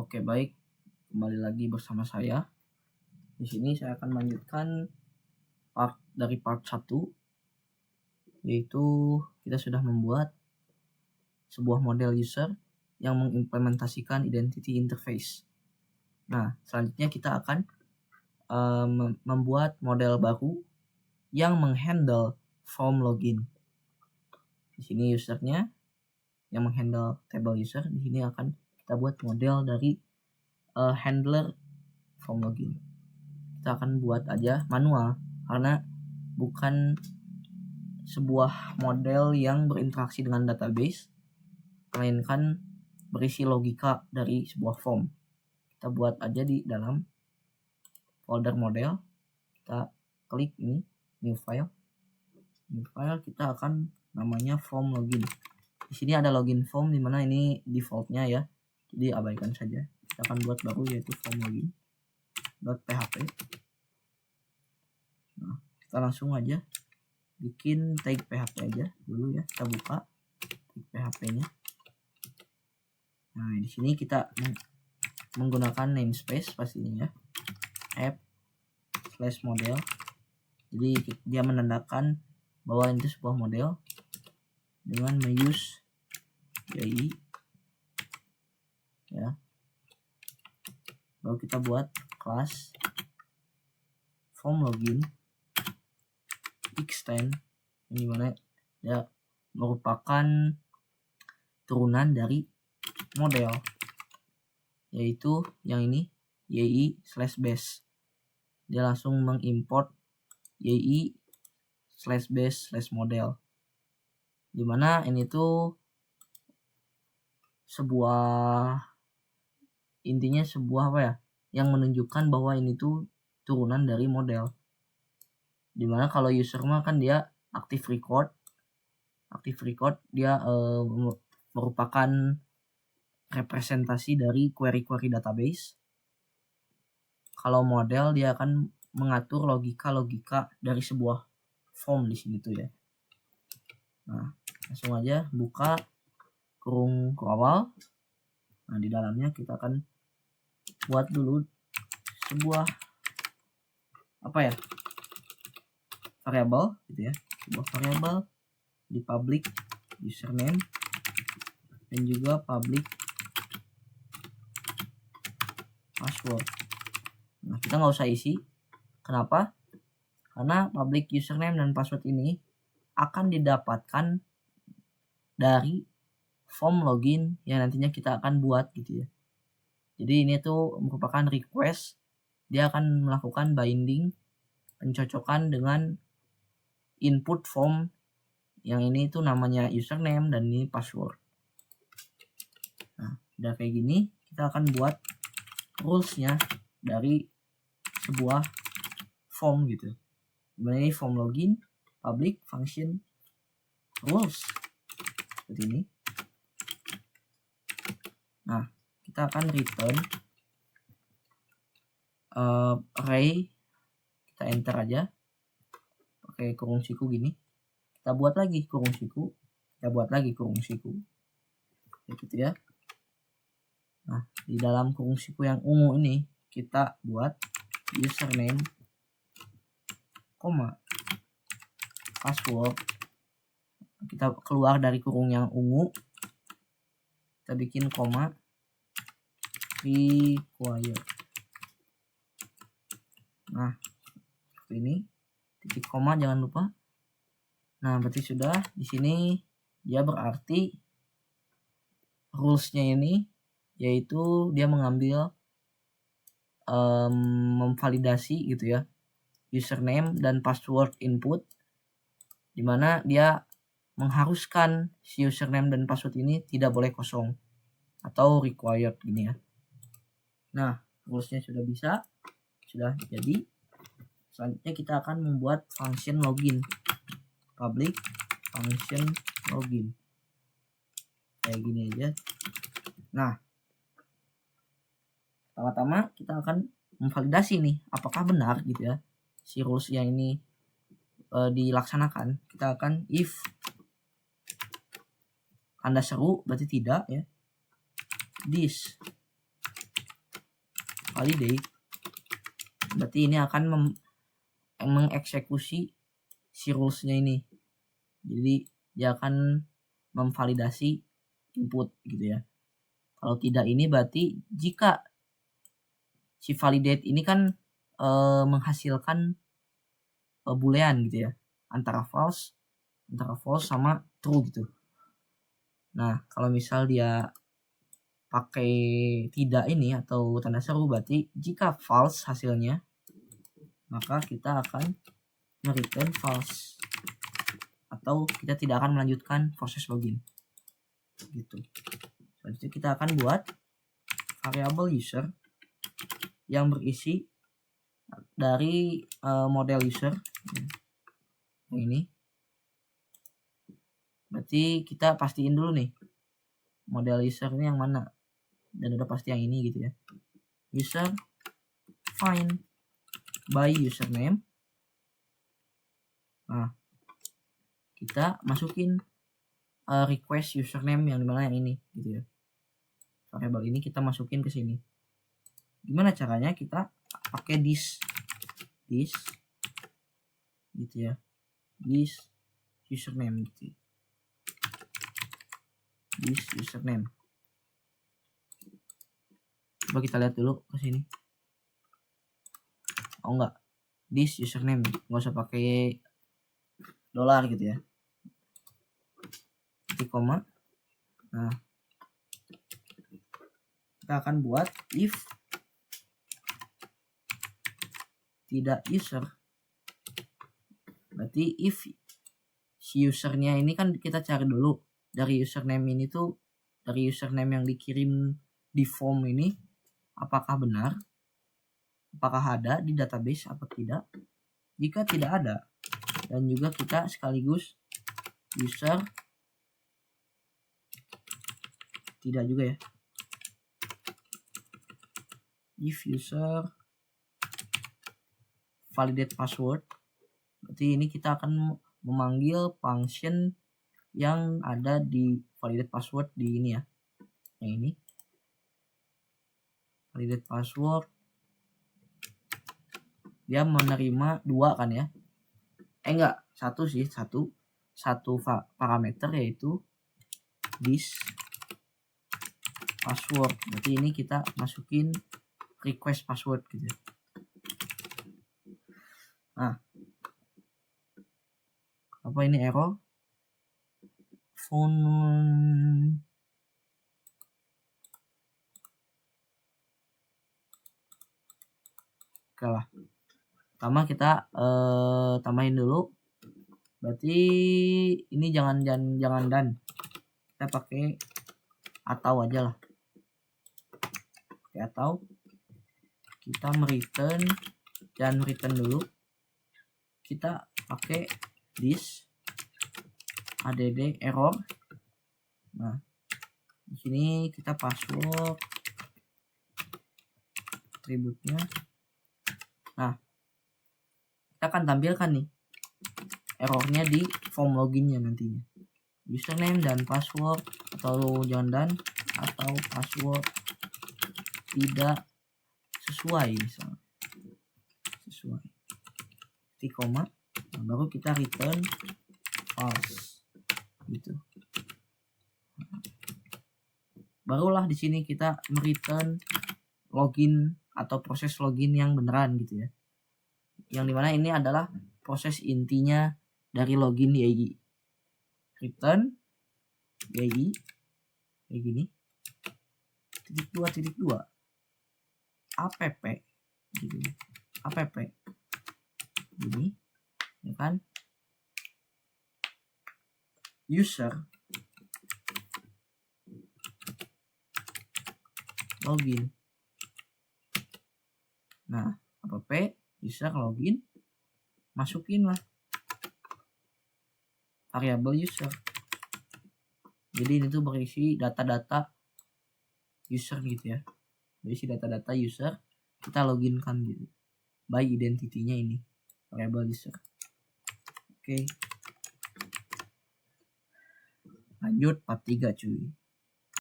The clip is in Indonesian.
Oke, baik. Kembali lagi bersama saya. Di sini saya akan melanjutkan part 1, yaitu kita sudah membuat sebuah model user yang mengimplementasikan identity interface. Nah, selanjutnya kita akan membuat model baru yang menghandle form login. Di sini usernya yang menghandle table user. Di sini akan kita buat model dari handler form login. Kita akan buat aja manual karena bukan sebuah model yang berinteraksi dengan database, melainkan berisi logika dari sebuah form. Kita buat aja di dalam folder model. Kita klik ini, new file. New file, kita akan namanya form login. Di sini ada login form, dimana ini defaultnya ya, jadi abaikan saja. Kita akan buat baru, yaitu form login.php. Nah, kita langsung aja bikin tag PHP aja dulu ya. Kita buka tag PHP-nya. Nah, di sini kita menggunakan namespace pastinya ya, app/model. Jadi dia menandakan bahwa ini sebuah model dengan use YI ya. Lalu kita buat kelas form login extend, ini mana ya, merupakan turunan dari model, yaitu yang ini YI/base. Dia langsung mengimport YI/base/model, dimana ini tuh intinya sebuah apa ya, yang menunjukkan bahwa ini tuh turunan dari model. Dimana kalau user mah kan dia active record dia merupakan representasi dari query database. Kalau model dia akan mengatur logika dari sebuah form di sini tuh ya. Nah, langsung aja buka kurung awal. Nah, di dalamnya kita akan buat dulu sebuah variabel gitu ya, sebuah variabel di public username dan juga public password. Nah, kita nggak usah isi. Kenapa? Karena public username dan password ini akan didapatkan dari form login yang nantinya kita akan buat gitu ya. Jadi ini tuh merupakan request. Dia akan melakukan binding, pencocokan dengan input form yang ini tuh namanya username dan ini password. Nah, udah kayak gini, kita akan buat rules-nya dari sebuah form gitu. Dimana ini form login, public function rules seperti ini. Nah, kita akan return array, kita enter aja pakai kurung siku gini. Kita buat lagi kurung siku, gitu ya. Nah, di dalam kurung siku yang ungu ini kita buat username, password. Kita keluar dari kurung yang ungu, kita bikin koma, required. Nah, seperti ini, titik koma jangan lupa. Nah, berarti sudah. Di sini dia berarti rules-nya ini yaitu dia mengambil memvalidasi gitu ya, username dan password input, dimana dia mengharuskan si username dan password ini tidak boleh kosong atau required gini ya. Nah, rulesnya sudah jadi. Selanjutnya kita akan membuat function login, public function login kayak gini aja. Nah, pertama-tama kita akan memvalidasi nih apakah benar gitu ya si rules yang ini dilaksanakan. Kita akan if tanda seru berarti tidak ya, this validate, berarti ini akan mengeksekusi si rules-nya ini. Jadi dia akan memvalidasi input gitu ya. Kalau tidak ini berarti jika si validate ini kan menghasilkan boolean gitu ya, antara false sama true gitu. Nah, kalau misal dia pakai tidak ini atau tanda seru, berarti jika false hasilnya, maka kita akan return false atau kita tidak akan melanjutkan proses login gitu. Selanjutnya kita akan buat variable user yang berisi dari model user ini. Berarti kita pastiin dulu nih model usernya yang mana, dan udah pasti yang ini gitu ya. User find by username. Nah, kita masukin request username yang dimana yang ini gitu ya. Variable ini kita masukin ke sini. Gimana caranya? Kita pakai this gitu ya, this username gitu. This username. Coba kita lihat dulu ke sini. Oh enggak, this username, nggak usah pakai dolar gitu ya. Titik koma. Nah, kita akan buat if tidak user. Berarti if si usernya ini kan kita cari dulu dari username ini tuh, dari username yang dikirim di form ini apakah benar, apakah ada di database apa tidak. Jika tidak ada, dan juga kita sekaligus user tidak juga ya, if user validate password, berarti ini kita akan memanggil function yang ada di validate password di ini ya, yang ini validate password. Dia menerima 2 kan ya, enggak, 1 sih, satu parameter yaitu this password. Berarti ini kita masukin request password gitu. Nah, apa ini error? Phone oke lah. Pertama kita tambahin dulu. Berarti ini jangan dan, kita pakai atau aja lah. Oke, atau kita return dulu. Kita pakai this add error. Nah, di sini kita password atributnya. Nah, kita akan tampilkan nih errornya di form loginnya nantinya. Username dan password, atau jangan dan, atau password tidak sesuai misalnya. Sesuai. Titik koma. Nah, baru kita return false gitu. Barulah di sini kita return login atau proses login yang beneran gitu ya. Yang dimana ini adalah proses intinya dari login YI. Return YI kayak gini. titik dua app gitu. App ini ya kan, user login. Nah, app user login, masukin lah variabel user. Jadi ini tuh berisi data-data user gitu ya, berisi data-data user, kita login kan gitu by identity-nya ini variable user. Oke, lanjut part 3 cuy.